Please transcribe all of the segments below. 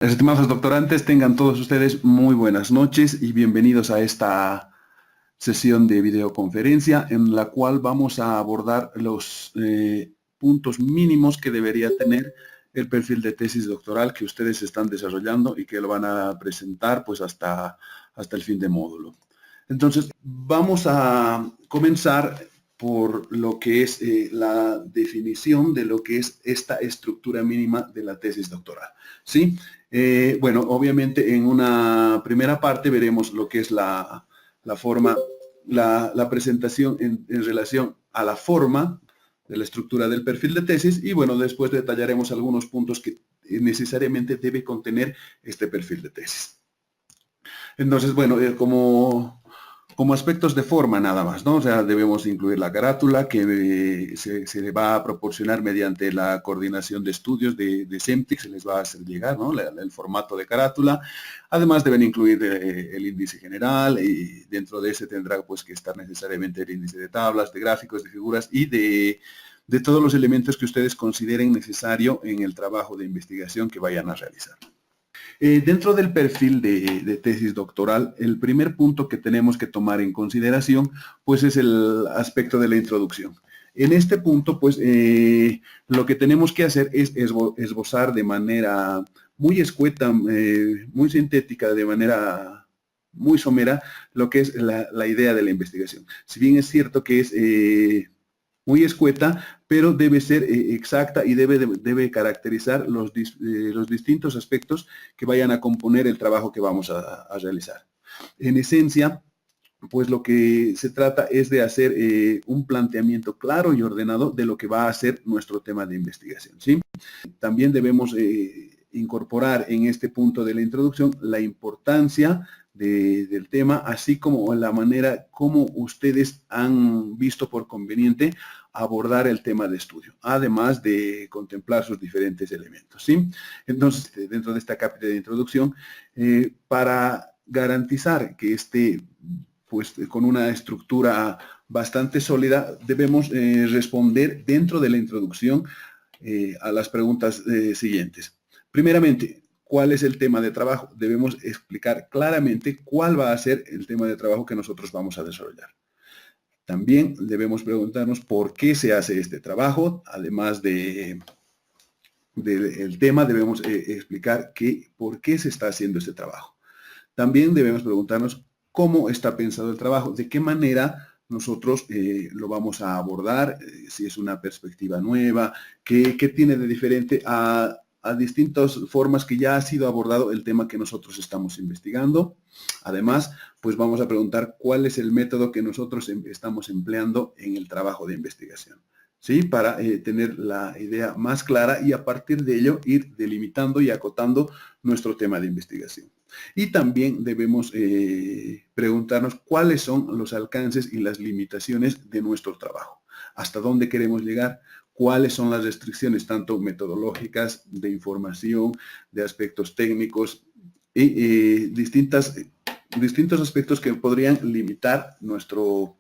Estimados doctorantes, tengan todos ustedes muy buenas noches y bienvenidos a esta sesión de videoconferencia en la cual vamos a abordar los puntos mínimos que debería tener el perfil de tesis doctoral que ustedes están desarrollando y que lo van a presentar pues hasta el fin de módulo. Entonces, vamos a comenzar por lo que es la definición de lo que es esta estructura mínima de la tesis doctoral, ¿sí? Bueno, obviamente en una primera parte veremos lo que es la forma, la presentación en relación a la forma de la estructura del perfil de tesis y bueno, después detallaremos algunos puntos que necesariamente debe contener este perfil de tesis. Entonces, bueno, como aspectos de forma nada más, ¿no? O sea, debemos incluir la carátula que se le va a proporcionar mediante la coordinación de estudios de SEMTIC, se les va a hacer llegar, ¿no? El formato de carátula. Además deben incluir el índice general y dentro de ese tendrá pues que estar necesariamente el índice de tablas, de gráficos, de figuras y de todos los elementos que ustedes consideren necesario en el trabajo de investigación que vayan a realizar. Dentro del perfil de tesis doctoral, el primer punto que tenemos que tomar en consideración, pues es el aspecto de la introducción. En este punto, pues, lo que tenemos que hacer es esbozar de manera muy escueta, muy sintética, de manera muy somera, lo que es la idea de la investigación. Si bien es cierto que es muy escueta, pero debe ser exacta y debe caracterizar los distintos aspectos que vayan a componer el trabajo que vamos a realizar. En esencia, pues lo que se trata es de hacer un planteamiento claro y ordenado de lo que va a ser nuestro tema de investigación, ¿sí? También debemos incorporar en este punto de la introducción la importancia del tema, así como la manera como ustedes han visto por conveniente abordar el tema de estudio, además de contemplar sus diferentes elementos, ¿sí? Entonces, dentro de esta cápita de introducción, para garantizar que esté pues con una estructura bastante sólida, debemos responder dentro de la introducción a las preguntas siguientes. Primeramente, ¿cuál es el tema de trabajo? Debemos explicar claramente cuál va a ser el tema de trabajo que nosotros vamos a desarrollar. También debemos preguntarnos por qué se hace este trabajo, además del tema, debemos explicar por qué se está haciendo este trabajo. También debemos preguntarnos cómo está pensado el trabajo, de qué manera nosotros lo vamos a abordar, si es una perspectiva nueva, qué tiene de diferente a distintas formas que ya ha sido abordado el tema que nosotros estamos investigando. Además, pues vamos a preguntar cuál es el método que nosotros estamos empleando en el trabajo de investigación, ¿sí? Para tener la idea más clara y a partir de ello ir delimitando y acotando nuestro tema de investigación. Y también debemos preguntarnos cuáles son los alcances y las limitaciones de nuestro trabajo. ¿Hasta dónde queremos llegar? ¿Cuáles son las restricciones, tanto metodológicas, de información, de aspectos técnicos y distintos aspectos que podrían limitar nuestro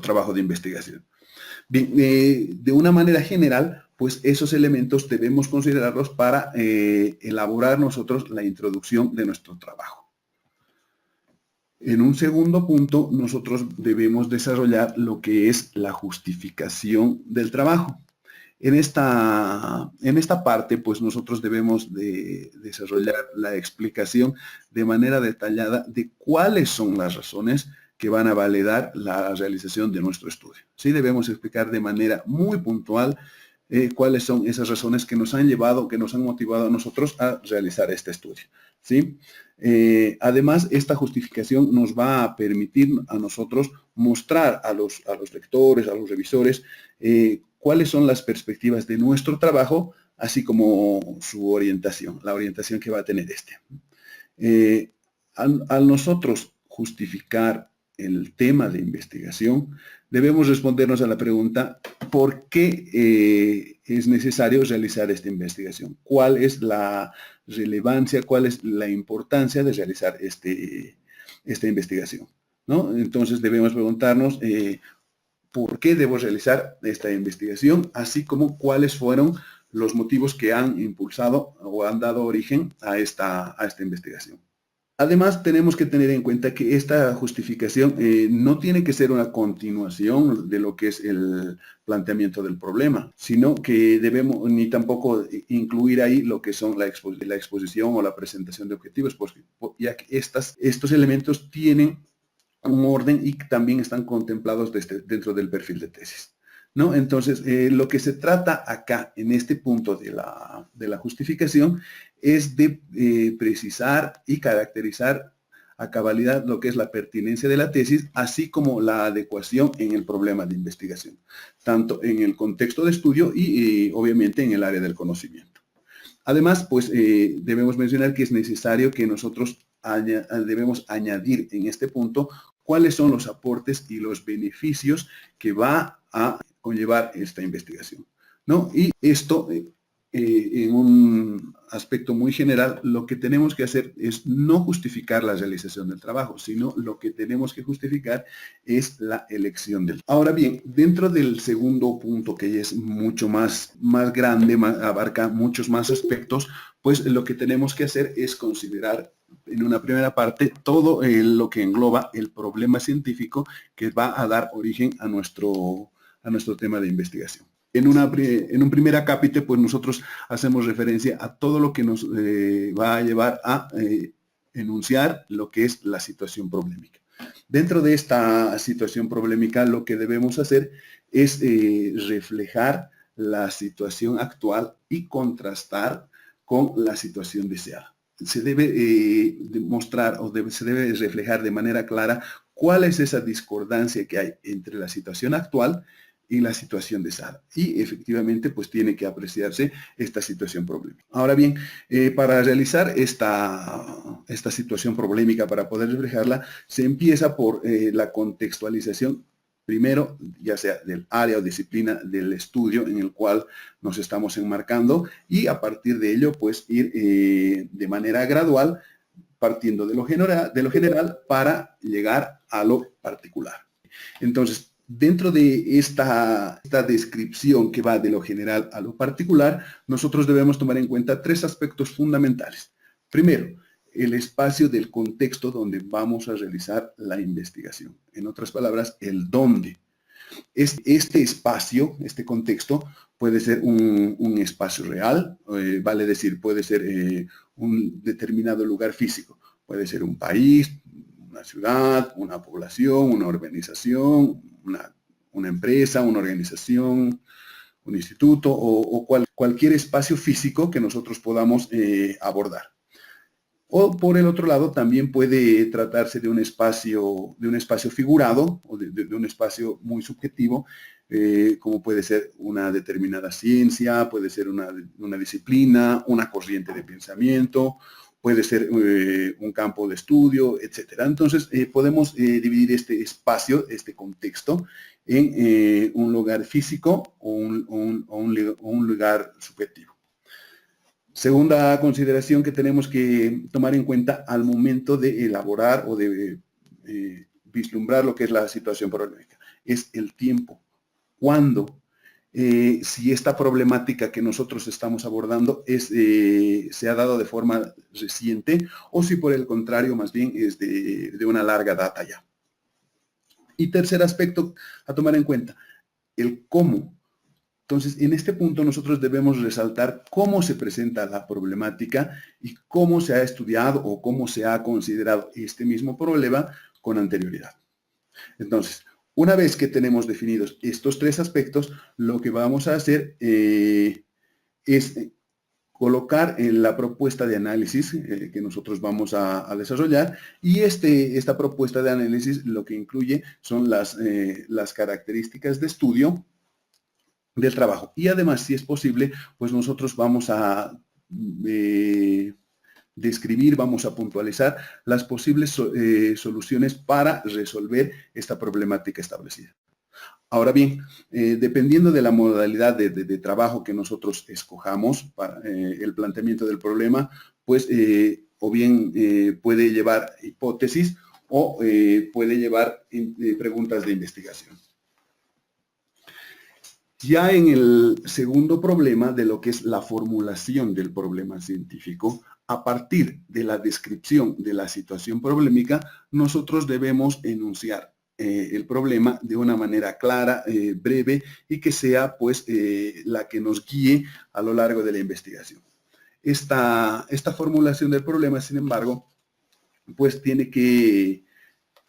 trabajo de investigación? Bien, de una manera general, pues esos elementos debemos considerarlos para elaborar nosotros la introducción de nuestro trabajo. En un segundo punto, nosotros debemos desarrollar lo que es la justificación del trabajo. En esta parte, pues nosotros debemos de desarrollar la explicación de manera detallada de cuáles son las razones que van a validar la realización de nuestro estudio. Sí, debemos explicar de manera muy puntual cuáles son esas razones que nos han llevado, que nos han motivado a nosotros a realizar este estudio. ¿Sí? Además, esta justificación nos va a permitir a nosotros mostrar a los lectores, a los revisores, cuáles son las perspectivas de nuestro trabajo, así como su orientación, la orientación que va a tener este. Al nosotros justificar el tema de investigación, debemos respondernos a la pregunta, ¿por qué es necesario realizar esta investigación? ¿Cuál es la relevancia, cuál es la importancia de realizar esta investigación? ¿No? Entonces debemos preguntarnos por qué debo realizar esta investigación, así como cuáles fueron los motivos que han impulsado o han dado origen a esta investigación. Además, tenemos que tener en cuenta que esta justificación no tiene que ser una continuación de lo que es el planteamiento del problema, sino que debemos ni tampoco incluir ahí lo que son la exposición o la presentación de objetivos, ya que estos elementos tienen un orden y también están contemplados dentro del perfil de tesis, ¿no? Entonces, lo que se trata acá, en este punto de la justificación, es de precisar y caracterizar a cabalidad lo que es la pertinencia de la tesis, así como la adecuación en el problema de investigación, tanto en el contexto de estudio y obviamente en el área del conocimiento. Además, pues debemos mencionar que es necesario que nosotros debemos añadir en este punto cuáles son los aportes y los beneficios que va a conllevar esta investigación, ¿no? Y esto, en un aspecto muy general, lo que tenemos que hacer es no justificar la realización del trabajo, sino lo que tenemos que justificar es la elección del. Ahora bien, dentro del segundo punto, que es mucho más grande, abarca muchos más aspectos, pues lo que tenemos que hacer es considerar en una primera parte todo lo que engloba el problema científico que va a dar origen a nuestro tema de investigación. En un primer acápite, pues nosotros hacemos referencia a todo lo que nos va a llevar a enunciar lo que es la situación problemática. Dentro de esta situación problemática, lo que debemos hacer es reflejar la situación actual y contrastar con la situación deseada. Se debe demostrar o se debe reflejar de manera clara cuál es esa discordancia que hay entre la situación actual y la situación deseada. Y efectivamente, pues tiene que apreciarse esta situación problemática. Ahora bien, para realizar esta situación problemática, para poder reflejarla, se empieza por la contextualización, primero, ya sea del área o disciplina del estudio en el cual nos estamos enmarcando, y a partir de ello, pues ir de manera gradual, partiendo de lo general para llegar a lo particular. Entonces, dentro de esta descripción que va de lo general a lo particular, nosotros debemos tomar en cuenta tres aspectos fundamentales. Primero, el espacio del contexto donde vamos a realizar la investigación. En otras palabras, el dónde. Este espacio, este contexto, puede ser un espacio real, vale decir, puede ser un determinado lugar físico. Puede ser un país, una ciudad, una población, una organización, una empresa, una organización, un instituto o cualquier espacio físico que nosotros podamos abordar. O por el otro lado, también puede tratarse de un espacio figurado o de un espacio muy subjetivo, como puede ser una determinada ciencia, puede ser una disciplina, una corriente de pensamiento, puede ser un campo de estudio, etcétera. Entonces, podemos dividir este espacio, este contexto, en un lugar físico o un lugar subjetivo. Segunda consideración que tenemos que tomar en cuenta al momento de elaborar o de vislumbrar lo que es la situación problemática es el tiempo. ¿Cuándo? Si esta problemática que nosotros estamos abordando se ha dado de forma reciente o si por el contrario más bien es de una larga data ya. Y tercer aspecto a tomar en cuenta, el cómo. Entonces, en este punto nosotros debemos resaltar cómo se presenta la problemática y cómo se ha estudiado o cómo se ha considerado este mismo problema con anterioridad. Entonces, una vez que tenemos definidos estos tres aspectos, lo que vamos a hacer es colocar en la propuesta de análisis que nosotros vamos a desarrollar, y esta propuesta de análisis lo que incluye son las características de estudio del trabajo. Y además, si es posible, pues nosotros vamos a describir, vamos a puntualizar las posibles soluciones para resolver esta problemática establecida. Ahora bien, dependiendo de la modalidad de trabajo que nosotros escojamos para el planteamiento del problema, pues o bien puede llevar hipótesis o puede llevar preguntas de investigación. Ya en el segundo problema de lo que es la formulación del problema científico, a partir de la descripción de la situación problemática, nosotros debemos enunciar el problema de una manera clara, breve y que sea pues la que nos guíe a lo largo de la investigación. Esta formulación del problema, sin embargo, pues tiene que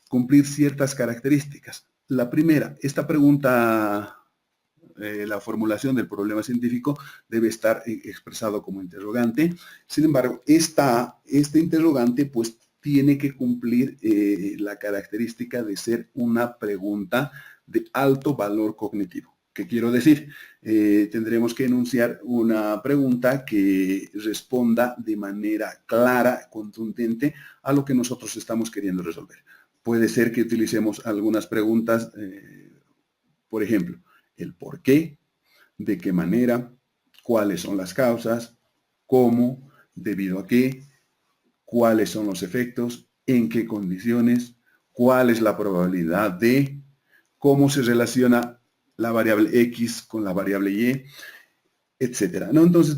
cumplir ciertas características. La primera, esta pregunta, la formulación del problema científico debe estar expresado como interrogante. Sin embargo, este interrogante pues tiene que cumplir la característica de ser una pregunta de alto valor cognitivo. ¿Qué quiero decir? Tendremos que enunciar una pregunta que responda de manera clara, contundente a lo que nosotros estamos queriendo resolver. Puede ser que utilicemos algunas preguntas, por ejemplo, el por qué, de qué manera, cuáles son las causas, cómo, debido a qué, cuáles son los efectos, en qué condiciones, cuál es la probabilidad de, cómo se relaciona la variable X con la variable Y, etcétera, ¿no? Entonces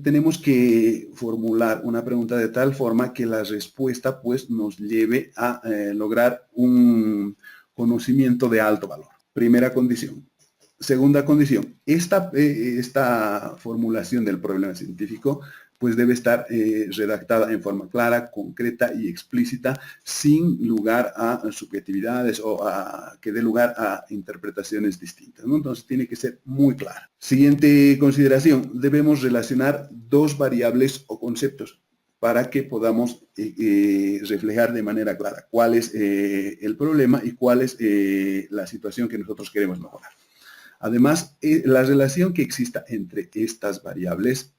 tenemos que formular una pregunta de tal forma que la respuesta pues nos lleve a lograr un conocimiento de alto valor. Primera condición. Segunda condición, esta formulación del problema científico pues debe estar redactada en forma clara, concreta y explícita, sin lugar a subjetividades o que dé lugar a interpretaciones distintas, ¿no? Entonces tiene que ser muy clara. Siguiente consideración, debemos relacionar dos variables o conceptos para que podamos reflejar de manera clara cuál es el problema y cuál es la situación que nosotros queremos mejorar. Además, la relación que exista entre estas variables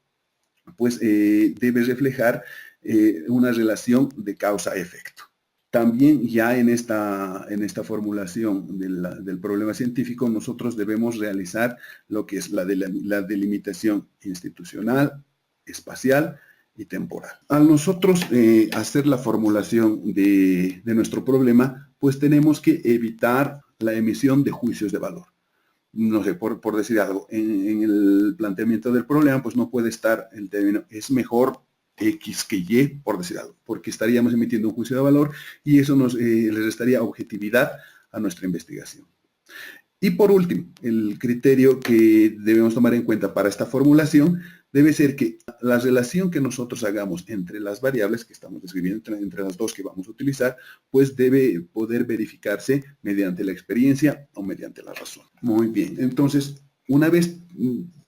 pues debe reflejar una relación de causa-efecto. También ya en esta formulación del problema científico nosotros debemos realizar lo que es la delimitación institucional, espacial y temporal. Al nosotros hacer la formulación de nuestro problema, pues tenemos que evitar la emisión de juicios de valor. No sé, por decir algo, en el planteamiento del problema, pues no puede estar el término es mejor X que Y, por decir algo, porque estaríamos emitiendo un juicio de valor y eso le restaría objetividad a nuestra investigación. Y por último, el criterio que debemos tomar en cuenta para esta formulación debe ser que la relación que nosotros hagamos entre las variables que estamos describiendo, entre las dos que vamos a utilizar, pues debe poder verificarse mediante la experiencia o mediante la razón. Muy bien, entonces, una vez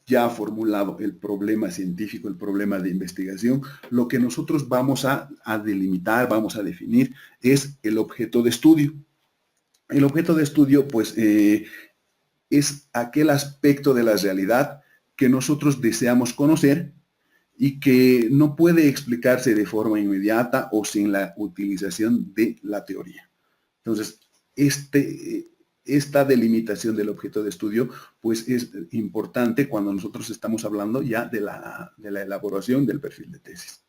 ya formulado el problema científico, el problema de investigación, lo que nosotros vamos a delimitar, vamos a definir, es el objeto de estudio. El objeto de estudio, pues, es aquel aspecto de la realidad que nosotros deseamos conocer y que no puede explicarse de forma inmediata o sin la utilización de la teoría. Entonces, esta delimitación del objeto de estudio, pues es importante cuando nosotros estamos hablando ya de la elaboración del perfil de tesis.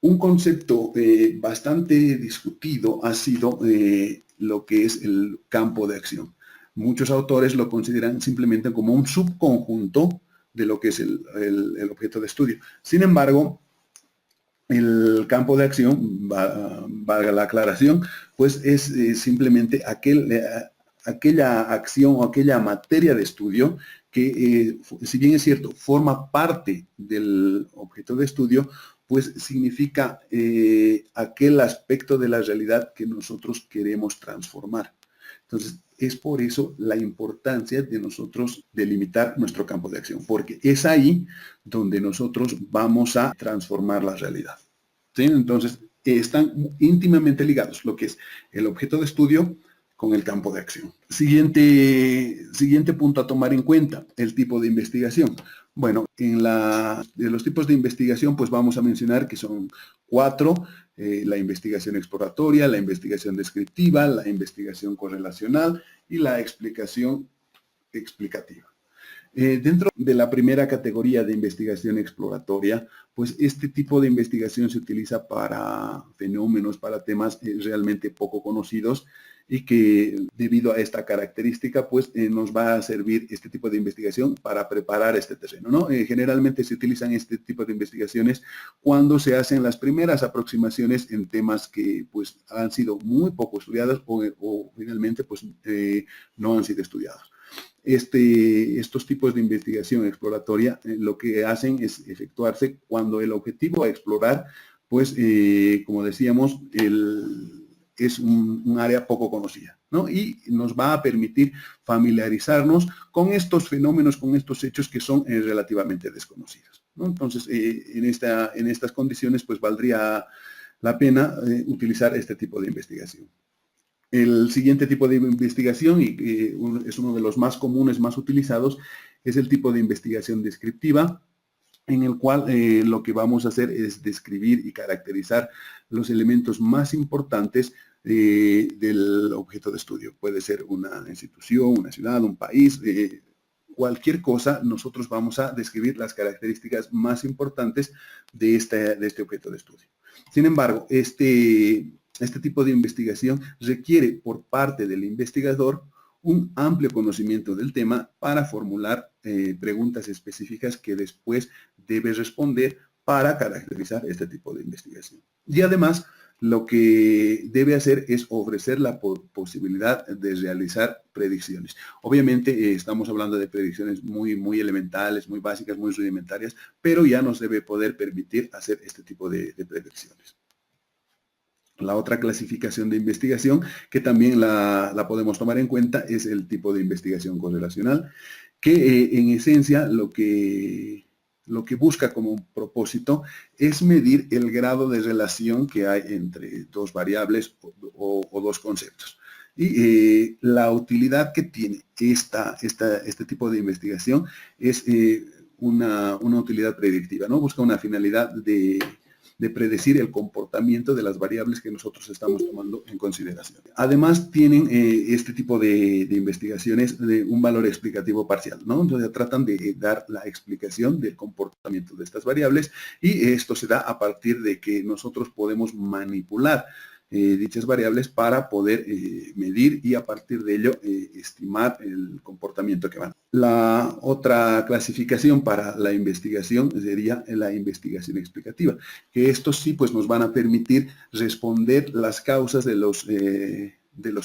Un concepto bastante discutido ha sido lo que es el campo de acción. Muchos autores lo consideran simplemente como un subconjunto de lo que es el objeto de estudio. Sin embargo, el campo de acción, valga la aclaración, pues es simplemente aquella acción o aquella materia de estudio que, si bien es cierto, forma parte del objeto de estudio, pues significa aquel aspecto de la realidad que nosotros queremos transformar. Entonces, es por eso la importancia de nosotros delimitar nuestro campo de acción, porque es ahí donde nosotros vamos a transformar la realidad. ¿Sí? Entonces, están íntimamente ligados lo que es el objeto de estudio con el campo de acción. Siguiente punto a tomar en cuenta, el tipo de investigación. Bueno, de los tipos de investigación, pues vamos a mencionar que son 4, la investigación exploratoria, la investigación descriptiva, la investigación correlacional y la explicación explicativa. Dentro de la primera categoría de investigación exploratoria, pues este tipo de investigación se utiliza para fenómenos, para temas realmente poco conocidos y que debido a esta característica pues nos va a servir este tipo de investigación para preparar este terreno, ¿no? Generalmente se utilizan este tipo de investigaciones cuando se hacen las primeras aproximaciones en temas que pues han sido muy poco estudiados o finalmente pues no han sido estudiados. Estos tipos de investigación exploratoria lo que hacen es efectuarse cuando el objetivo a explorar, pues, como decíamos, es un área poco conocida, ¿no? Y nos va a permitir familiarizarnos con estos fenómenos, con estos hechos que son relativamente desconocidos, ¿no? Entonces, en estas condiciones, pues, valdría la pena utilizar este tipo de investigación. El siguiente tipo de investigación, y es uno de los más comunes, más utilizados, es el tipo de investigación descriptiva, en el cual lo que vamos a hacer es describir y caracterizar los elementos más importantes del objeto de estudio. Puede ser una institución, una ciudad, un país, cualquier cosa, nosotros vamos a describir las características más importantes de este objeto de estudio. Sin embargo, este tipo de investigación requiere por parte del investigador un amplio conocimiento del tema para formular preguntas específicas que después debe responder para caracterizar este tipo de investigación. Y además, lo que debe hacer es ofrecer la posibilidad de realizar predicciones. Obviamente estamos hablando de predicciones muy elementales, muy básicas, muy rudimentarias, pero ya nos debe poder permitir hacer este tipo de predicciones. La otra clasificación de investigación que también la podemos tomar en cuenta es el tipo de investigación correlacional, que en esencia lo que busca como propósito es medir el grado de relación que hay entre dos variables o dos conceptos. Y la utilidad que tiene este tipo de investigación es una utilidad predictiva, ¿no? Busca una finalidad de predecir el comportamiento de las variables que nosotros estamos tomando en consideración. Además, tienen este tipo de investigaciones de un valor explicativo parcial, ¿no? Entonces, tratan de dar la explicación del comportamiento de estas variables y esto se da a partir de que nosotros podemos manipular dichas variables para poder medir y a partir de ello estimar el comportamiento que van. La otra clasificación para la investigación sería la investigación explicativa, que estos sí pues nos van a permitir responder las causas de los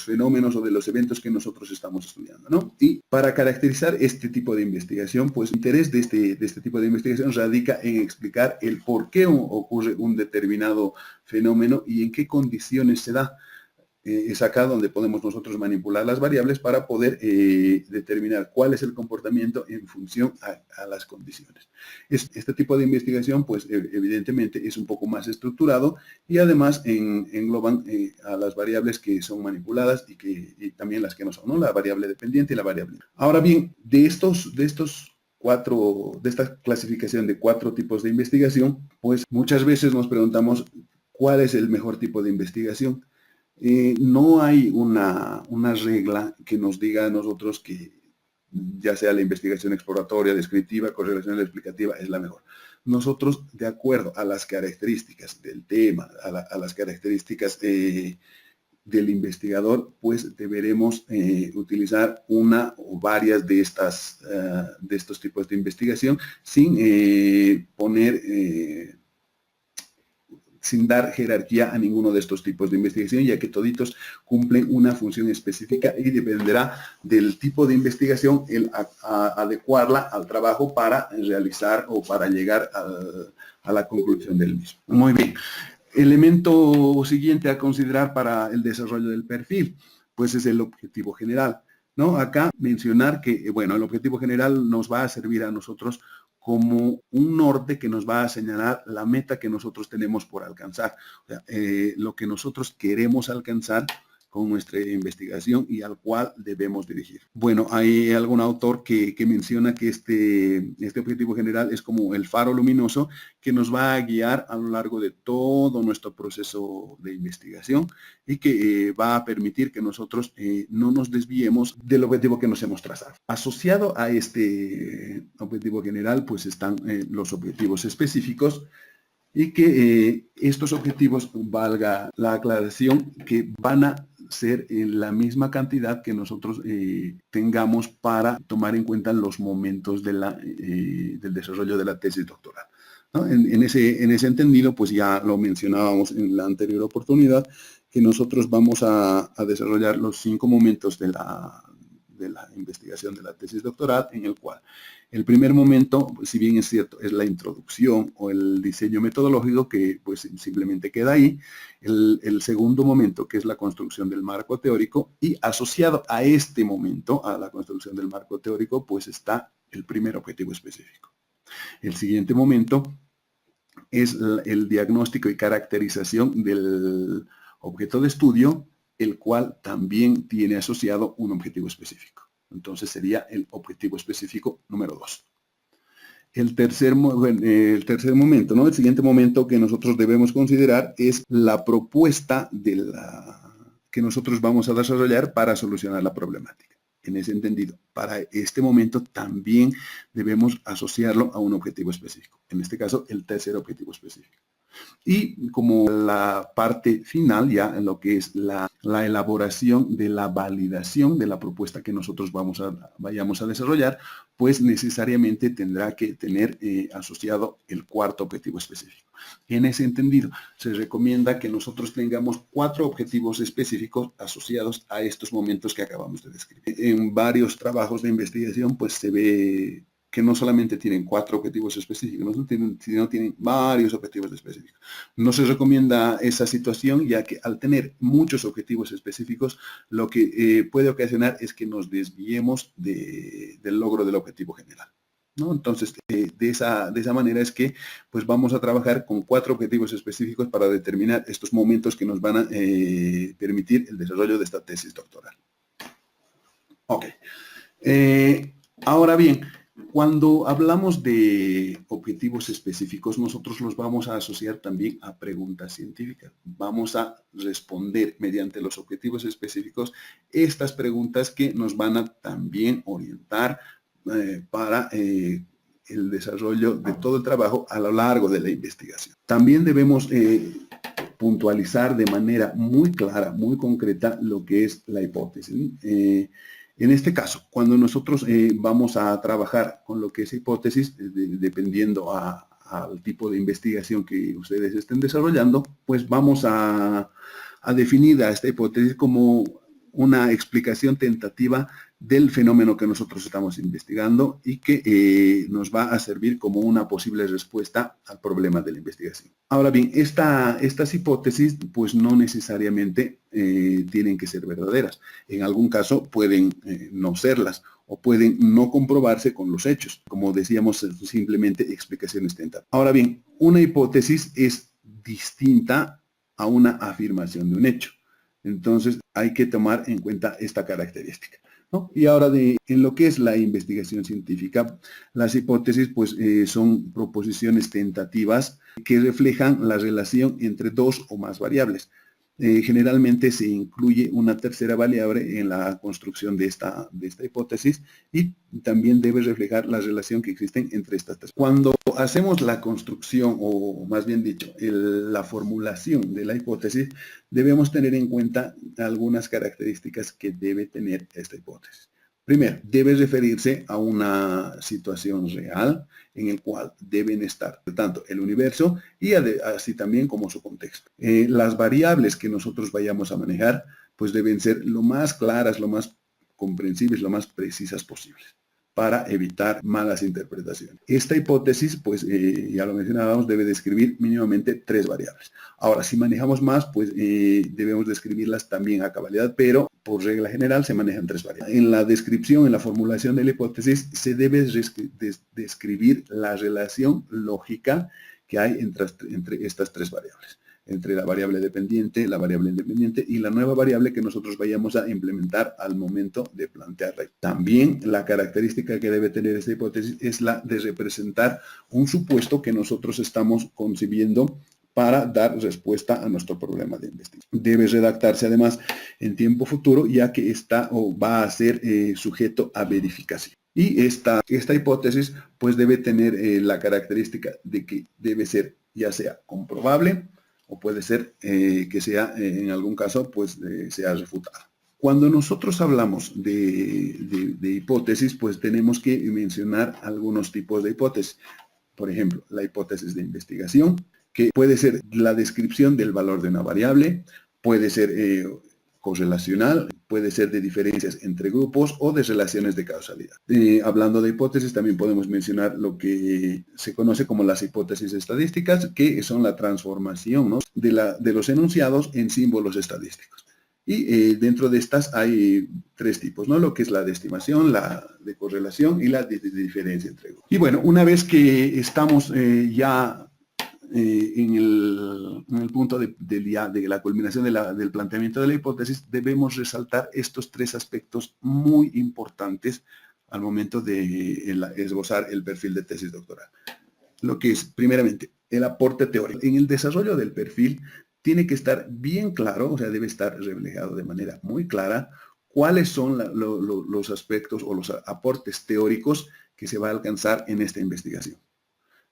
fenómenos o de los eventos que nosotros estamos estudiando, ¿no? Y para caracterizar este tipo de investigación, pues el interés de este tipo de investigación radica en explicar el por qué ocurre un determinado fenómeno y en qué condiciones se da. Es acá donde podemos nosotros manipular las variables para poder determinar cuál es el comportamiento en función a las condiciones. Este tipo de investigación, pues evidentemente es un poco más estructurado y además engloban a las variables que son manipuladas y también las que no son, ¿no? La variable dependiente y la variable. Ahora bien, de esta clasificación de 4 tipos de investigación, pues muchas veces nos preguntamos cuál es el mejor tipo de investigación. No hay una regla que nos diga a nosotros que ya sea la investigación exploratoria, descriptiva, correlacional, explicativa, es la mejor. Nosotros, de acuerdo a las características del tema, a las características del investigador, pues deberemos utilizar una o varias de estos tipos de investigación sin poner sin dar jerarquía a ninguno de estos tipos de investigación, ya que toditos cumplen una función específica y dependerá del tipo de investigación el adecuarla al trabajo para realizar o para llegar a la conclusión del mismo. Muy bien. Elemento siguiente a considerar para el desarrollo del perfil, pues es el objetivo general, ¿no? Acá mencionar que, bueno, el objetivo general nos va a servir a nosotros como un norte que nos va a señalar la meta que nosotros tenemos por alcanzar. O sea, lo que nosotros queremos alcanzar con nuestra investigación y al cual debemos dirigir. Bueno, hay algún autor que menciona que este objetivo general es como el faro luminoso que nos va a guiar a lo largo de todo nuestro proceso de investigación y que va a permitir que nosotros no nos desviemos del objetivo que nos hemos trazado. Asociado a este objetivo general, pues están los objetivos específicos y que estos objetivos, valga la aclaración, que van a ser la misma cantidad que nosotros tengamos para tomar en cuenta los momentos del desarrollo de la tesis doctoral, ¿no? En ese entendido, pues ya lo mencionábamos en la anterior oportunidad, que nosotros vamos a desarrollar los 5 momentos de la investigación de la tesis doctoral, en el cual el primer momento, si bien es cierto, es la introducción o el diseño metodológico, que pues simplemente queda ahí. El segundo momento, que es la construcción del marco teórico, y asociado a este momento, a la construcción del marco teórico, pues está el primer objetivo específico. El siguiente momento es el diagnóstico y caracterización del objeto de estudio, el cual también tiene asociado un objetivo específico. Entonces sería el objetivo específico número 2. El tercer momento, ¿no? El siguiente momento que nosotros debemos considerar es la propuesta que nosotros vamos a desarrollar para solucionar la problemática. En ese entendido, para este momento también debemos asociarlo a un objetivo específico. En este caso, el tercer objetivo específico. Y como la parte final, ya en lo que es la elaboración de la validación de la propuesta que nosotros vayamos a desarrollar, pues necesariamente tendrá que tener asociado el cuarto objetivo específico. En ese entendido, se recomienda que nosotros tengamos 4 objetivos específicos asociados a estos momentos que acabamos de describir. En varios trabajos de investigación, pues se ve que no solamente tienen 4 objetivos específicos, sino tienen varios objetivos específicos. No se recomienda esa situación, ya que al tener muchos objetivos específicos, lo que puede ocasionar es que nos desviemos del logro del objetivo general, ¿no? Entonces, de esa manera es que pues vamos a trabajar con 4 objetivos específicos para determinar estos momentos que nos van a permitir el desarrollo de esta tesis doctoral. Ok. Ahora bien, cuando hablamos de objetivos específicos, nosotros los vamos a asociar también a preguntas científicas. Vamos a responder mediante los objetivos específicos estas preguntas que nos van a también orientar para el desarrollo de todo el trabajo a lo largo de la investigación. También debemos puntualizar de manera muy clara, muy concreta, lo que es la hipótesis. En este caso, cuando nosotros vamos a trabajar con lo que es hipótesis, dependiendo al tipo de investigación que ustedes estén desarrollando, pues vamos a definir a esta hipótesis como una explicación tentativa del fenómeno que nosotros estamos investigando y que nos va a servir como una posible respuesta al problema de la investigación. Ahora bien, estas hipótesis pues no necesariamente tienen que ser verdaderas. En algún caso pueden no serlas o pueden no comprobarse con los hechos. Como decíamos, simplemente explicaciones tentativas. Ahora bien, una hipótesis es distinta a una afirmación de un hecho. Entonces hay que tomar en cuenta esta característica, ¿no? Y ahora en lo que es la investigación científica, las hipótesis pues son proposiciones tentativas que reflejan la relación entre 2 o más variables. Generalmente se incluye una tercera variable en la construcción de esta hipótesis y también debe reflejar la relación que existe entre estas tres. Cuando hacemos la construcción, o más bien dicho, la formulación de la hipótesis, debemos tener en cuenta algunas características que debe tener esta hipótesis. Primero, debe referirse a una situación real en el cual deben estar tanto el universo y así también como su contexto. Las variables que nosotros vayamos a manejar pues deben ser lo más claras, lo más comprensibles, lo más precisas posibles, para evitar malas interpretaciones. Esta hipótesis, pues ya lo mencionábamos, debe describir mínimamente 3 variables. Ahora, si manejamos más, pues debemos describirlas también a cabalidad, pero por regla general se manejan 3 variables. En la descripción, en la formulación de la hipótesis, se debe describir la relación lógica que hay entre estas 3 variables, entre la variable dependiente, la variable independiente y la nueva variable que nosotros vayamos a implementar al momento de plantearla. También la característica que debe tener esta hipótesis es la de representar un supuesto que nosotros estamos concibiendo para dar respuesta a nuestro problema de investigación. Debe redactarse además en tiempo futuro, ya que está o va a ser sujeto a verificación. Y esta hipótesis pues debe tener la característica de que debe ser ya sea comprobable, o puede ser que sea, en algún caso, pues sea refutada. Cuando nosotros hablamos de hipótesis, pues tenemos que mencionar algunos tipos de hipótesis. Por ejemplo, la hipótesis de investigación, que puede ser la descripción del valor de una variable, puede ser correlacional, puede ser de diferencias entre grupos o de relaciones de causalidad. Hablando de hipótesis, también podemos mencionar lo que se conoce como las hipótesis estadísticas, que son la transformación, ¿no?, de los enunciados en símbolos estadísticos. Y dentro de estas hay tres tipos, ¿no? Lo que es la de estimación, la de correlación y la de diferencia entre grupos. Y bueno, una vez que estamos ya en el punto de la culminación del planteamiento de la hipótesis, debemos resaltar estos tres aspectos muy importantes al momento de esbozar el perfil de tesis doctoral. Lo que es, primeramente, el aporte teórico. En el desarrollo del perfil tiene que estar bien claro, o sea, debe estar reflejado de manera muy clara cuáles son los aspectos o los aportes teóricos que se va a alcanzar en esta investigación.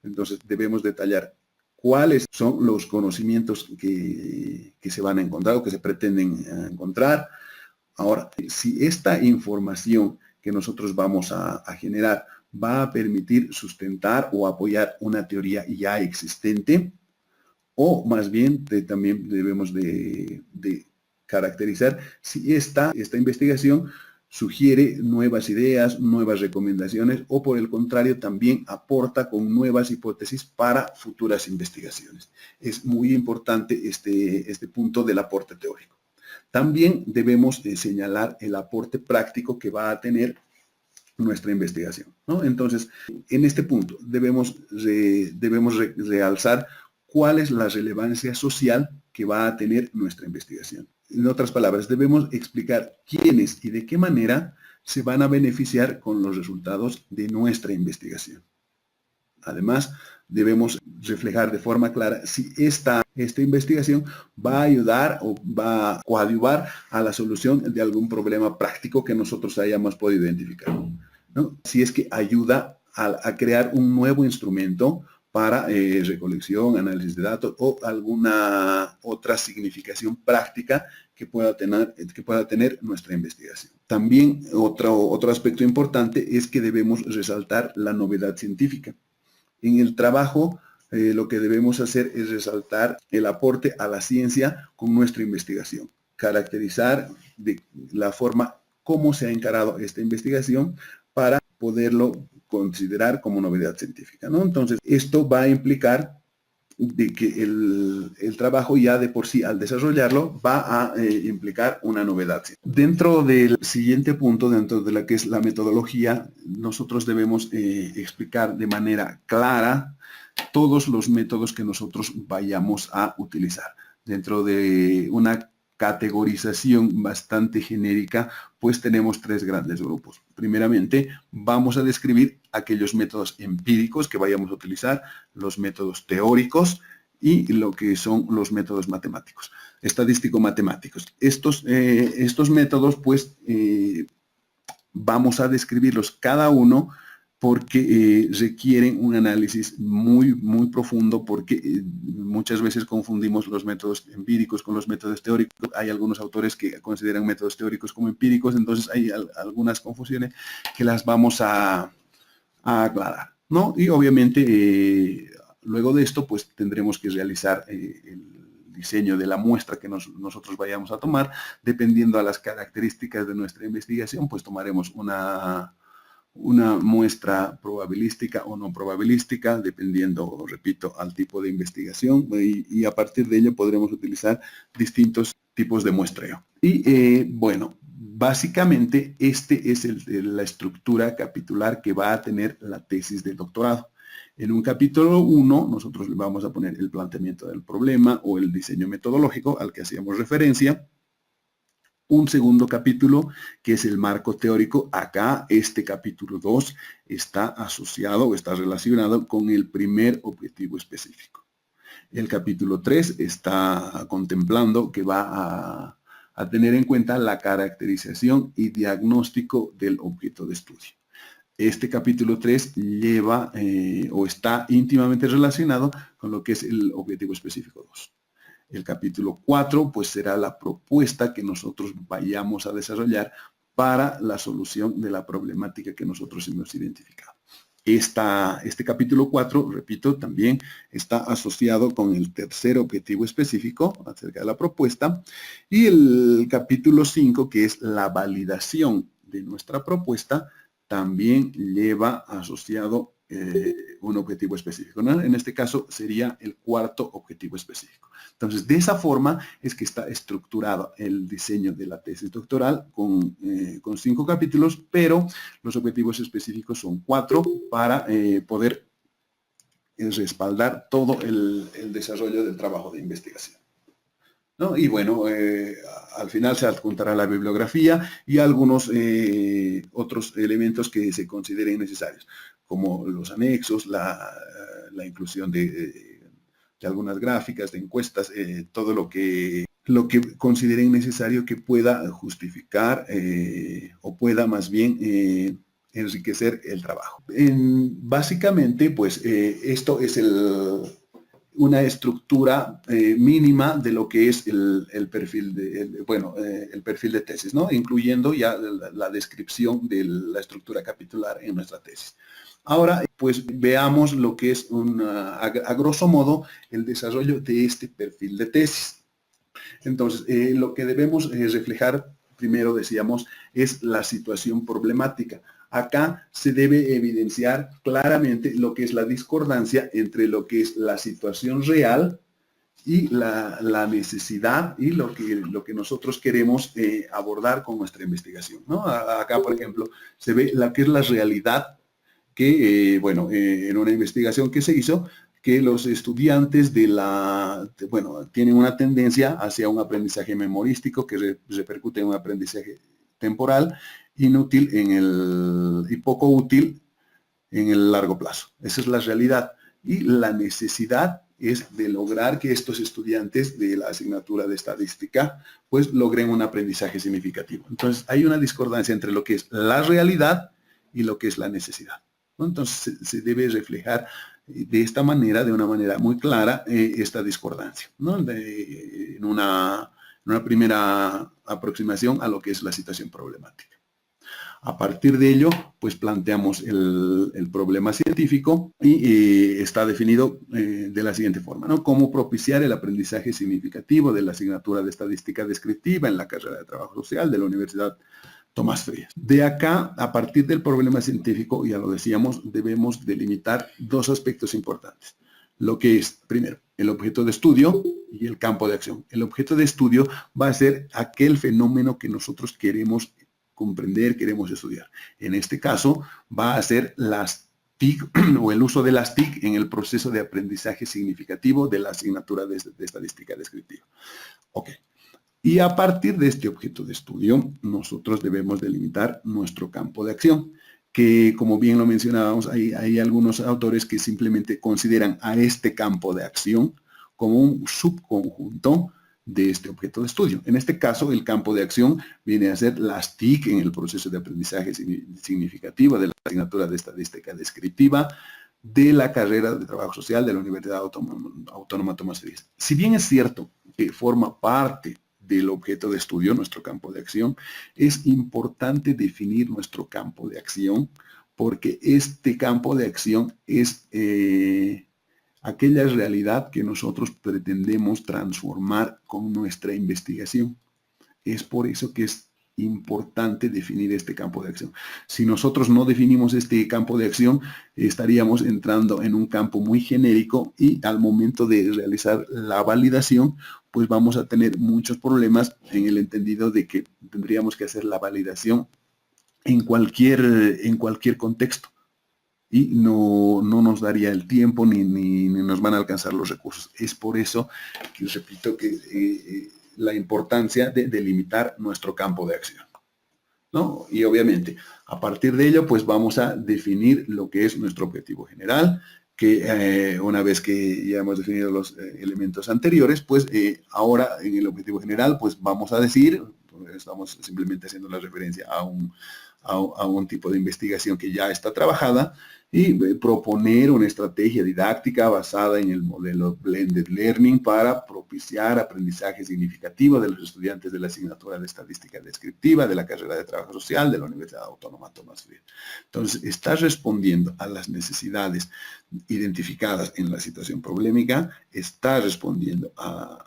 Entonces, debemos detallar cuáles son los conocimientos que se van a encontrar o que se pretenden encontrar. Ahora, si esta información que nosotros vamos a generar va a permitir sustentar o apoyar una teoría ya existente, o más bien también debemos de caracterizar si esta investigación sugiere nuevas ideas, nuevas recomendaciones, o por el contrario también aporta con nuevas hipótesis para futuras investigaciones. Es muy importante este punto del aporte teórico. También debemos señalar el aporte práctico que va a tener nuestra investigación, ¿no? Entonces, en este punto debemos realzar cuál es la relevancia social que va a tener nuestra investigación. En otras palabras, debemos explicar quiénes y de qué manera se van a beneficiar con los resultados de nuestra investigación. Además, debemos reflejar de forma clara si esta investigación va a ayudar o va a coadyuvar a la solución de algún problema práctico que nosotros hayamos podido identificar, ¿no? Si es que ayuda a crear un nuevo instrumento para recolección, análisis de datos o alguna otra significación práctica que pueda tener nuestra investigación. También otro aspecto importante es que debemos resaltar la novedad científica. En el trabajo, lo que debemos hacer es resaltar el aporte a la ciencia con nuestra investigación, caracterizar de la forma cómo se ha encarado esta investigación para poderlo considerar como novedad científica, ¿no? Entonces, esto va a implicar de que el trabajo ya de por sí, al desarrollarlo, va a implicar una novedad. Dentro del siguiente punto, dentro de la que es la metodología, nosotros debemos explicar de manera clara todos los métodos que nosotros vayamos a utilizar. Dentro de una categorización bastante genérica, pues tenemos tres grandes grupos. Primeramente, vamos a describir aquellos métodos empíricos que vayamos a utilizar, los métodos teóricos y lo que son los métodos matemáticos, estadístico-matemáticos. Estos métodos, pues, vamos a describirlos cada uno porque requieren un análisis muy, muy profundo, porque muchas veces confundimos los métodos empíricos con los métodos teóricos. Hay algunos autores que consideran métodos teóricos como empíricos, entonces hay algunas confusiones que las vamos a aclarar, ¿no? Y obviamente, luego de esto, pues tendremos que realizar el diseño de la muestra que nosotros vayamos a tomar. Dependiendo a las características de nuestra investigación, pues tomaremos una muestra probabilística o no probabilística, dependiendo, repito, al tipo de investigación, y a partir de ello podremos utilizar distintos tipos de muestreo. Y bueno, básicamente este es la estructura capitular que va a tener la tesis de doctorado. En un capítulo 1 nosotros le vamos a poner el planteamiento del problema o el diseño metodológico al que hacíamos referencia. Un segundo capítulo, que es el marco teórico. Acá, este capítulo 2 está asociado o está relacionado con el primer objetivo específico. El capítulo 3 está contemplando que va a tener en cuenta la caracterización y diagnóstico del objeto de estudio. Este capítulo 3 lleva o está íntimamente relacionado con lo que es el objetivo específico 2. El capítulo 4 pues será la propuesta que nosotros vayamos a desarrollar para la solución de la problemática que nosotros hemos identificado. Este capítulo 4, repito, también está asociado con el tercer objetivo específico acerca de la propuesta y el capítulo 5, que es la validación de nuestra propuesta, también lleva asociado un objetivo específico, ¿no? En este caso sería el cuarto objetivo específico. Entonces, de esa forma es que está estructurado el diseño de la tesis doctoral con 5 capítulos, pero los objetivos específicos son 4 para poder respaldar todo el desarrollo del trabajo de investigación, ¿no? Y bueno, al final se adjuntará la bibliografía y algunos otros elementos que se consideren necesarios, como los anexos, la inclusión de algunas gráficas, de encuestas, todo lo que consideren necesario que pueda justificar o pueda más bien enriquecer el trabajo. Básicamente, pues esto es una estructura mínima de lo que es el perfil el perfil de tesis, ¿no? Incluyendo ya la descripción de la estructura capitular en nuestra tesis. Ahora, pues veamos lo que es a grosso modo el desarrollo de este perfil de tesis. Entonces, lo que debemos reflejar, primero decíamos, es la situación problemática. Acá se debe evidenciar claramente lo que es la discordancia entre lo que es la situación real y la necesidad y lo que nosotros queremos abordar con nuestra investigación, ¿no? Acá, por ejemplo, se ve la que es la realidad que, en una investigación que se hizo, que los estudiantes tienen una tendencia hacia un aprendizaje memorístico que repercute en un aprendizaje temporal, inútil y poco útil en el largo plazo. Esa es la realidad. Y la necesidad es de lograr que estos estudiantes de la asignatura de estadística pues logren un aprendizaje significativo. Entonces hay una discordancia entre lo que es la realidad y lo que es la necesidad, ¿no? Entonces se debe reflejar de esta manera, de una manera muy clara, esta discordancia, ¿no? En una primera aproximación a lo que es la situación problemática. A partir de ello, pues planteamos el problema científico y está definido de la siguiente forma, ¿no? Cómo propiciar el aprendizaje significativo de la asignatura de estadística descriptiva en la carrera de trabajo social de la Universidad Tomás Frías. De acá, a partir del problema científico, ya lo decíamos, debemos delimitar dos aspectos importantes. Lo que es, primero, el objeto de estudio y el campo de acción. El objeto de estudio va a ser aquel fenómeno que nosotros queremos comprender, queremos estudiar. En este caso, va a ser las TIC o el uso de las TIC en el proceso de aprendizaje significativo de la asignatura de estadística descriptiva. Ok. Y a partir de este objeto de estudio, nosotros debemos delimitar nuestro campo de acción, que como bien lo mencionábamos, hay algunos autores que simplemente consideran a este campo de acción como un subconjunto de este objeto de estudio. En este caso, el campo de acción viene a ser las TIC en el proceso de aprendizaje significativo de la asignatura de estadística descriptiva de la carrera de trabajo social de la Universidad Autónoma Tomás Frías. Si bien es cierto que forma parte del objeto de estudio, nuestro campo de acción, es importante definir nuestro campo de acción porque este campo de acción es aquella realidad que nosotros pretendemos transformar con nuestra investigación. Es por eso que es importante definir este campo de acción. Si nosotros no definimos este campo de acción, estaríamos entrando en un campo muy genérico y al momento de realizar la validación, pues vamos a tener muchos problemas en el entendido de que tendríamos que hacer la validación en cualquier contexto y no nos daría el tiempo ni nos van a alcanzar los recursos. Es por eso que repito que la importancia de delimitar nuestro campo de acción, ¿no? Y obviamente, a partir de ello, pues vamos a definir lo que es nuestro objetivo general, que una vez que ya hemos definido los elementos anteriores, pues ahora en el objetivo general, pues vamos a decir, estamos simplemente haciendo la referencia a un tipo de investigación que ya está trabajada y proponer una estrategia didáctica basada en el modelo Blended Learning para propiciar aprendizaje significativo de los estudiantes de la asignatura de Estadística Descriptiva de la carrera de Trabajo Social de la Universidad Autónoma Tomás Frías. Entonces, está respondiendo a las necesidades identificadas en la situación problemática, está respondiendo a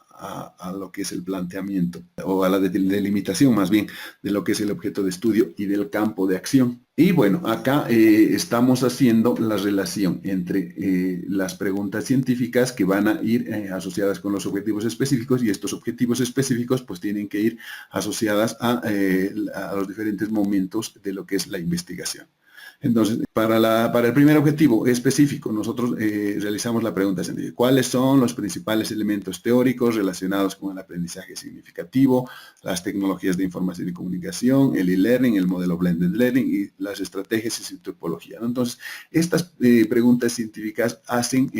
lo que es el planteamiento o a la delimitación más bien de lo que es el objeto de estudio y del campo de acción. Y bueno, acá estamos haciendo la relación entre las preguntas científicas que van a ir asociadas con los objetivos específicos, y estos objetivos específicos pues tienen que ir asociadas a los diferentes momentos de lo que es la investigación. Entonces, para el primer objetivo específico, nosotros realizamos la pregunta científica: ¿cuáles son los principales elementos teóricos relacionados con el aprendizaje significativo, las tecnologías de información y comunicación, el e-learning, el modelo Blended Learning y las estrategias y su topología? Entonces, estas preguntas científicas hacen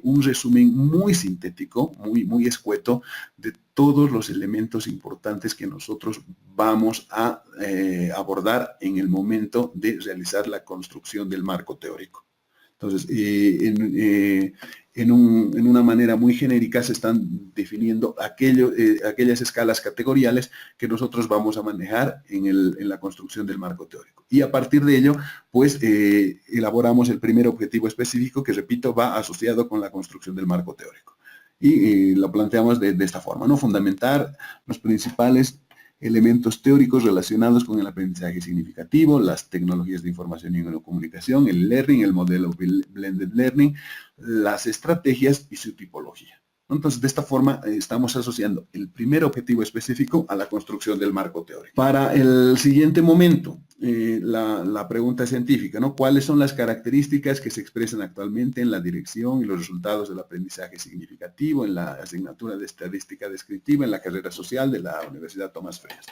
un resumen muy sintético, muy escueto, de todos los elementos importantes que nosotros vamos a abordar en el momento de realizar la construcción del marco teórico. Entonces, en una manera muy genérica se están definiendo aquellas escalas categoriales que nosotros vamos a manejar en la construcción del marco teórico. Y a partir de ello, pues, elaboramos el primer objetivo específico que, repito, va asociado con la construcción del marco teórico. Y lo planteamos de esta forma, ¿no? Fundamentar los principales elementos teóricos relacionados con el aprendizaje significativo, las tecnologías de información y comunicación, el learning, el modelo Blended Learning, las estrategias y su tipología. Entonces, de esta forma estamos asociando el primer objetivo específico a la construcción del marco teórico. Para el siguiente momento, la pregunta científica, ¿no? ¿Cuáles son las características que se expresan actualmente en la dirección y los resultados del aprendizaje significativo en la asignatura de Estadística Descriptiva en la carrera social de la Universidad Tomás Frías?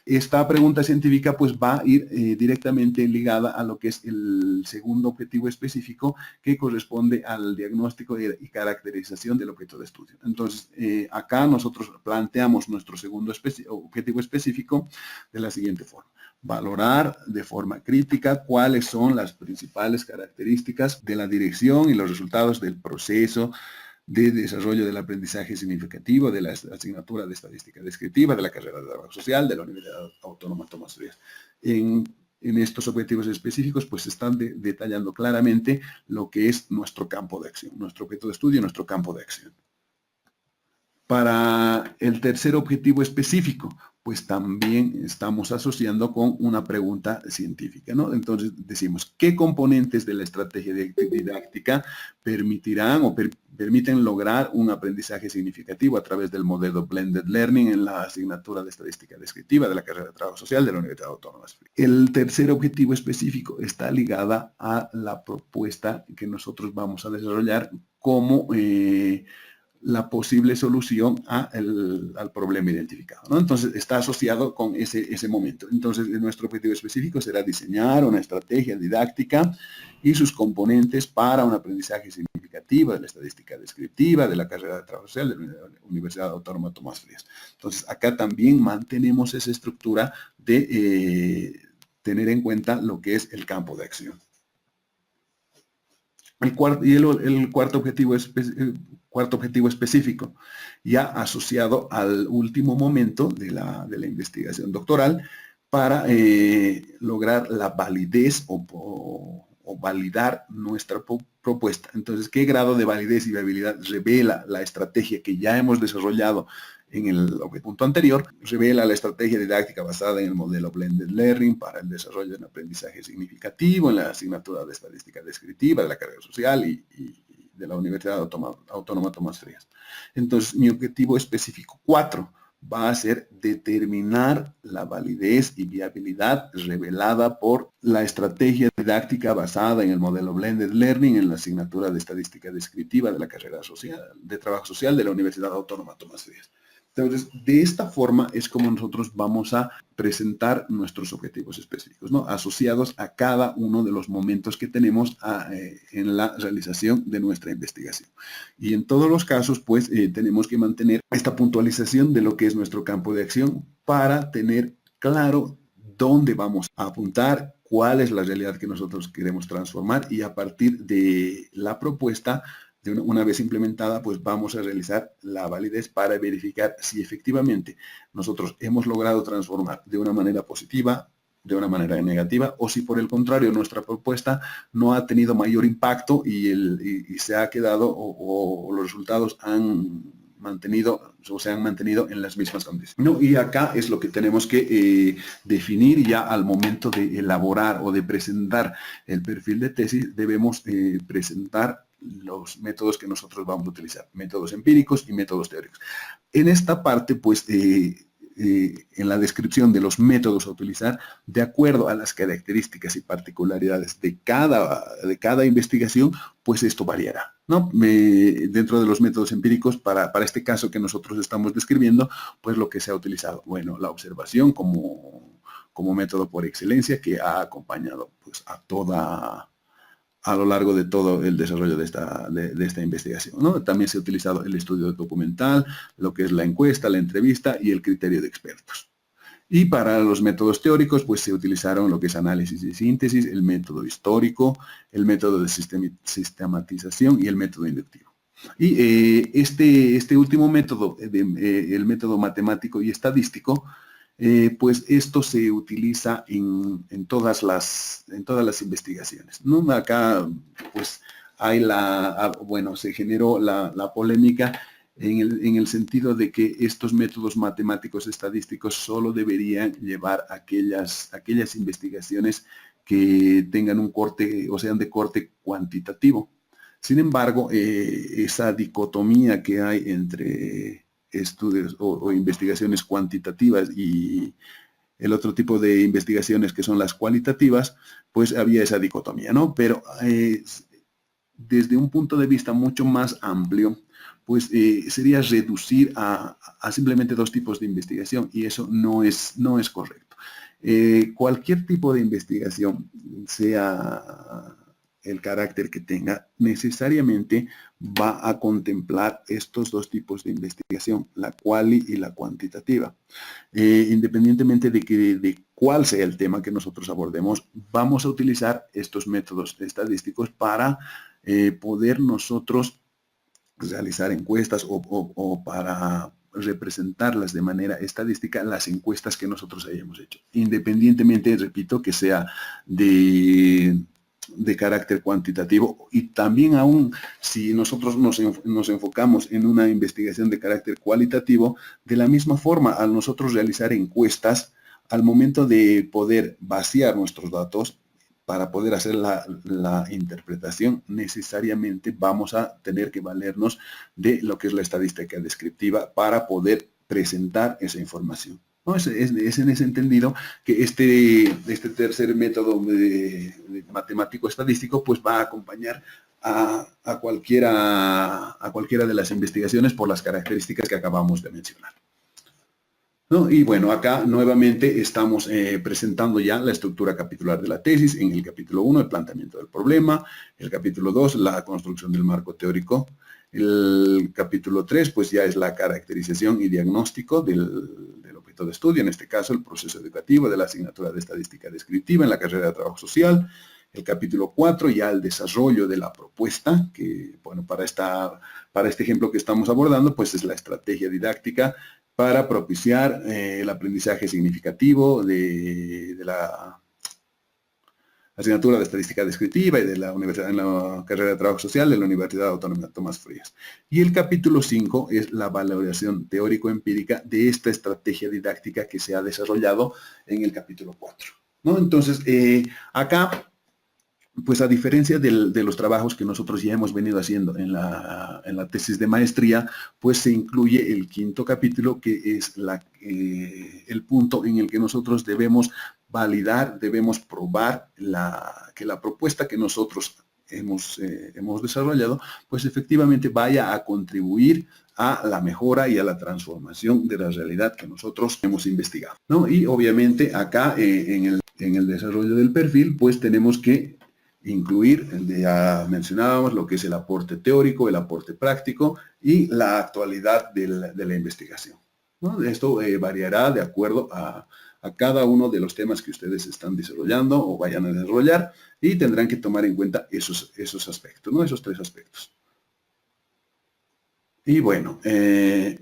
Esta pregunta científica pues va a ir directamente ligada a lo que es el segundo objetivo específico, que corresponde al diagnóstico y caracterización del objeto de estudio. Entonces, acá nosotros planteamos nuestro segundo objetivo específico de la siguiente forma: valorar de forma crítica cuáles son las principales características de la dirección y los resultados del proceso de desarrollo del aprendizaje significativo de la asignatura de Estadística Descriptiva de la carrera de Trabajo Social de la Universidad Autónoma Tomás Frías. En estos objetivos específicos, pues, se están detallando claramente lo que es nuestro campo de acción, nuestro objeto de estudio, nuestro campo de acción. Para el tercer objetivo específico, pues también estamos asociando con una pregunta científica, ¿no? Entonces decimos, ¿qué componentes de la estrategia didáctica permitirán o permiten lograr un aprendizaje significativo a través del modelo Blended Learning en la asignatura de Estadística Descriptiva de la carrera de Trabajo Social de la Universidad Autónoma? El tercer objetivo específico está ligada a la propuesta que nosotros vamos a desarrollar como la posible solución al problema identificado, ¿no? Entonces, está asociado con ese momento. Entonces, nuestro objetivo específico será diseñar una estrategia didáctica y sus componentes para un aprendizaje significativo de la estadística descriptiva de la carrera de Trabajo Social de la Universidad Autónoma Tomás Frías. Entonces, acá también mantenemos esa estructura de tener en cuenta lo que es el campo de acción. El cuarto objetivo específico, ya asociado al último momento de la investigación doctoral, para lograr la validez o validar nuestra propuesta. Entonces, ¿qué grado de validez y viabilidad revela la estrategia que ya hemos desarrollado en el punto anterior? Revela la estrategia didáctica basada en el modelo Blended Learning para el desarrollo de un aprendizaje significativo en la asignatura de Estadística Descriptiva de la carrera social y de la Universidad Autónoma Tomás Frías. Entonces, mi objetivo específico 4 va a ser determinar la validez y viabilidad revelada por la estrategia didáctica basada en el modelo Blended Learning en la asignatura de Estadística Descriptiva de la carrera social, de Trabajo Social de la Universidad Autónoma Tomás Frías. Entonces, de esta forma es como nosotros vamos a presentar nuestros objetivos específicos, ¿no? Asociados a cada uno de los momentos que tenemos en la realización de nuestra investigación. Y en todos los casos, pues, tenemos que mantener esta puntualización de lo que es nuestro campo de acción para tener claro dónde vamos a apuntar, cuál es la realidad que nosotros queremos transformar, y a partir de la propuesta, una vez implementada, pues vamos a realizar la validez para verificar si efectivamente nosotros hemos logrado transformar de una manera positiva, de una manera negativa, o si por el contrario nuestra propuesta no ha tenido mayor impacto y se ha quedado o los resultados han mantenido o se han mantenido en las mismas condiciones. ¿No? Y acá es lo que tenemos que definir ya al momento de elaborar o de presentar el perfil de tesis. Debemos presentar los métodos que nosotros vamos a utilizar, métodos empíricos y métodos teóricos. En esta parte, pues, en la descripción de los métodos a utilizar, de acuerdo a las características y particularidades de cada investigación, pues esto variará, ¿no? Dentro de los métodos empíricos, para este caso que nosotros estamos describiendo, pues lo que se ha utilizado, bueno, la observación como método por excelencia, que ha acompañado pues a lo largo de todo el desarrollo de esta investigación, ¿no? También se ha utilizado el estudio documental, lo que es la encuesta, la entrevista y el criterio de expertos. Y para los métodos teóricos, pues se utilizaron lo que es análisis y síntesis, el método histórico, el método de sistematización y el método inductivo. Y este último método, el método matemático y estadístico, pues esto se utiliza en todas las investigaciones, ¿no? Acá, pues, se generó la polémica en el sentido de que estos métodos matemáticos estadísticos solo deberían llevar aquellas investigaciones que tengan un corte o sean de corte cuantitativo. Sin embargo, esa dicotomía que hay entre estudios o investigaciones cuantitativas y el otro tipo de investigaciones que son las cualitativas, pues había esa dicotomía, ¿no? Pero desde un punto de vista mucho más amplio, pues sería reducir a simplemente dos tipos de investigación, y eso no es correcto. Cualquier tipo de investigación, sea el carácter que tenga, necesariamente va a contemplar estos dos tipos de investigación, la quali y la cuantitativa. Independientemente de cuál sea el tema que nosotros abordemos, vamos a utilizar estos métodos estadísticos para poder nosotros realizar encuestas o para representarlas de manera estadística las encuestas que nosotros hayamos hecho. Independientemente, repito, que sea de carácter cuantitativo, y también aún si nosotros nos enfocamos en una investigación de carácter cualitativo, de la misma forma, al nosotros realizar encuestas, al momento de poder vaciar nuestros datos, para poder hacer la interpretación, necesariamente vamos a tener que valernos de lo que es la estadística descriptiva para poder presentar esa información, ¿no? Es en ese entendido que este tercer método de matemático estadístico pues va a acompañar a cualquiera de las investigaciones por las características que acabamos de mencionar, ¿no? Y bueno, acá nuevamente estamos presentando ya la estructura capitular de la tesis. En el capítulo 1, el planteamiento del problema; el capítulo 2, la construcción del marco teórico; el capítulo 3, pues ya es la caracterización y diagnóstico del objeto de estudio, en este caso el proceso educativo de la asignatura de estadística descriptiva en la carrera de trabajo social; el capítulo 4, ya el desarrollo de la propuesta, que bueno, para este ejemplo que estamos abordando, pues es la estrategia didáctica para propiciar el aprendizaje significativo de la asignatura de estadística descriptiva y de la universidad, en la carrera de trabajo social de la Universidad Autónoma de Tomás Frías. Y el capítulo 5 es la valoración teórico-empírica de esta estrategia didáctica que se ha desarrollado en el capítulo 4, ¿no? Entonces, acá, pues a diferencia de los trabajos que nosotros ya hemos venido haciendo en la tesis de maestría, pues se incluye el quinto capítulo, que es el punto en el que nosotros debemos validar, debemos probar que la propuesta que nosotros hemos desarrollado, pues efectivamente vaya a contribuir a la mejora y a la transformación de la realidad que nosotros hemos investigado, ¿no? Y obviamente acá en el desarrollo del perfil, pues tenemos que incluir, ya mencionábamos, lo que es el aporte teórico, el aporte práctico y la actualidad de la investigación, ¿no? Esto variará de acuerdo a a cada uno de los temas que ustedes están desarrollando o vayan a desarrollar y tendrán que tomar en cuenta esos aspectos, ¿no? Esos 3 aspectos. Y bueno, de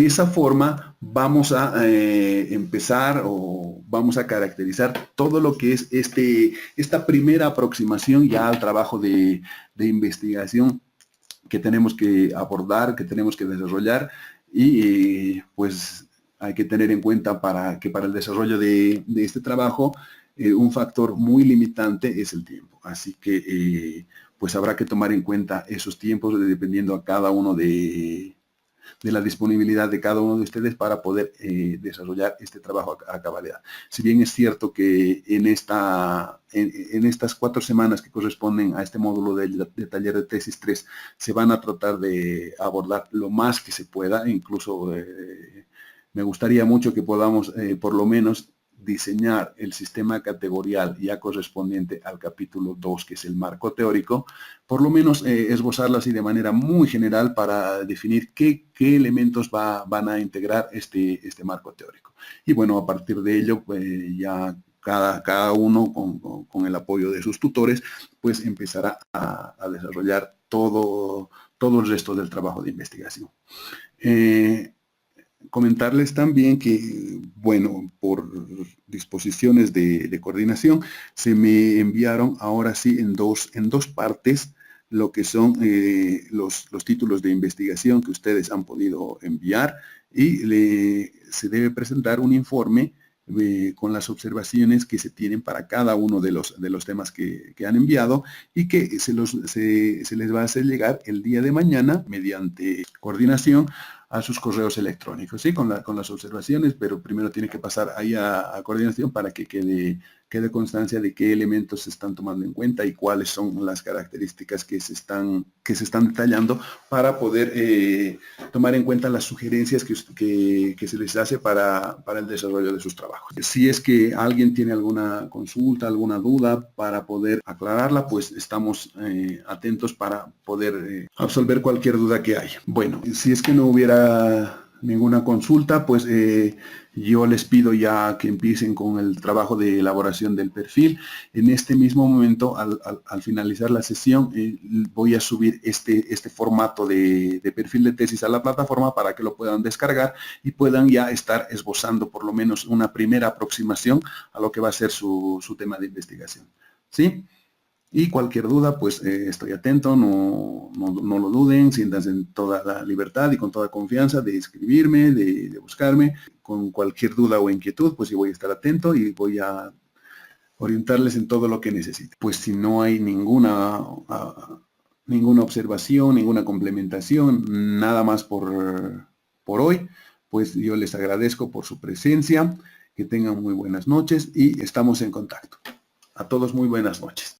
esa forma vamos a empezar o vamos a caracterizar todo lo que es esta primera aproximación ya al trabajo de investigación que tenemos que abordar, que tenemos que desarrollar y pues hay que tener en cuenta que para el desarrollo de este trabajo un factor muy limitante es el tiempo. Así que pues habrá que tomar en cuenta esos tiempos dependiendo a cada uno de la disponibilidad de cada uno de ustedes para poder desarrollar este trabajo a cabalidad. Si bien es cierto que en estas 4 semanas que corresponden a este módulo de taller de tesis 3 se van a tratar de abordar lo más que se pueda, incluso me gustaría mucho que podamos por lo menos diseñar el sistema categorial ya correspondiente al capítulo 2, que es el marco teórico, por lo menos esbozarlo así de manera muy general para definir qué elementos van a integrar este marco teórico. Y bueno, a partir de ello, pues ya cada uno con el apoyo de sus tutores, pues empezará a desarrollar todo el resto del trabajo de investigación. Comentarles también que, bueno, por disposiciones de coordinación, se me enviaron ahora sí en dos partes lo que son los títulos de investigación que ustedes han podido enviar y se debe presentar un informe con las observaciones que se tienen para cada uno de los temas que han enviado y que se les va a hacer llegar el día de mañana mediante coordinación a sus correos electrónicos, ¿sí? Con las observaciones, pero primero tiene que pasar ahí a coordinación para que quede constancia de qué elementos se están tomando en cuenta y cuáles son las características que se están detallando para poder tomar en cuenta las sugerencias que se les hace para el desarrollo de sus trabajos. Si es que alguien tiene alguna consulta, alguna duda para poder aclararla, pues estamos atentos para poder absolver cualquier duda que haya. Bueno, si es que no hubiera ninguna consulta, pues yo les pido ya que empiecen con el trabajo de elaboración del perfil. En este mismo momento, al finalizar la sesión, voy a subir este formato de perfil de tesis a la plataforma para que lo puedan descargar y puedan ya estar esbozando por lo menos una primera aproximación a lo que va a ser su tema de investigación. ¿Sí? Y cualquier duda, pues estoy atento, no lo duden, siéntanse en toda la libertad y con toda confianza de escribirme, de buscarme. Con cualquier duda o inquietud, pues yo voy a estar atento y voy a orientarles en todo lo que necesiten. Pues si no hay ninguna observación, ninguna complementación, nada más por hoy, pues yo les agradezco por su presencia, que tengan muy buenas noches y estamos en contacto. A todos muy buenas noches.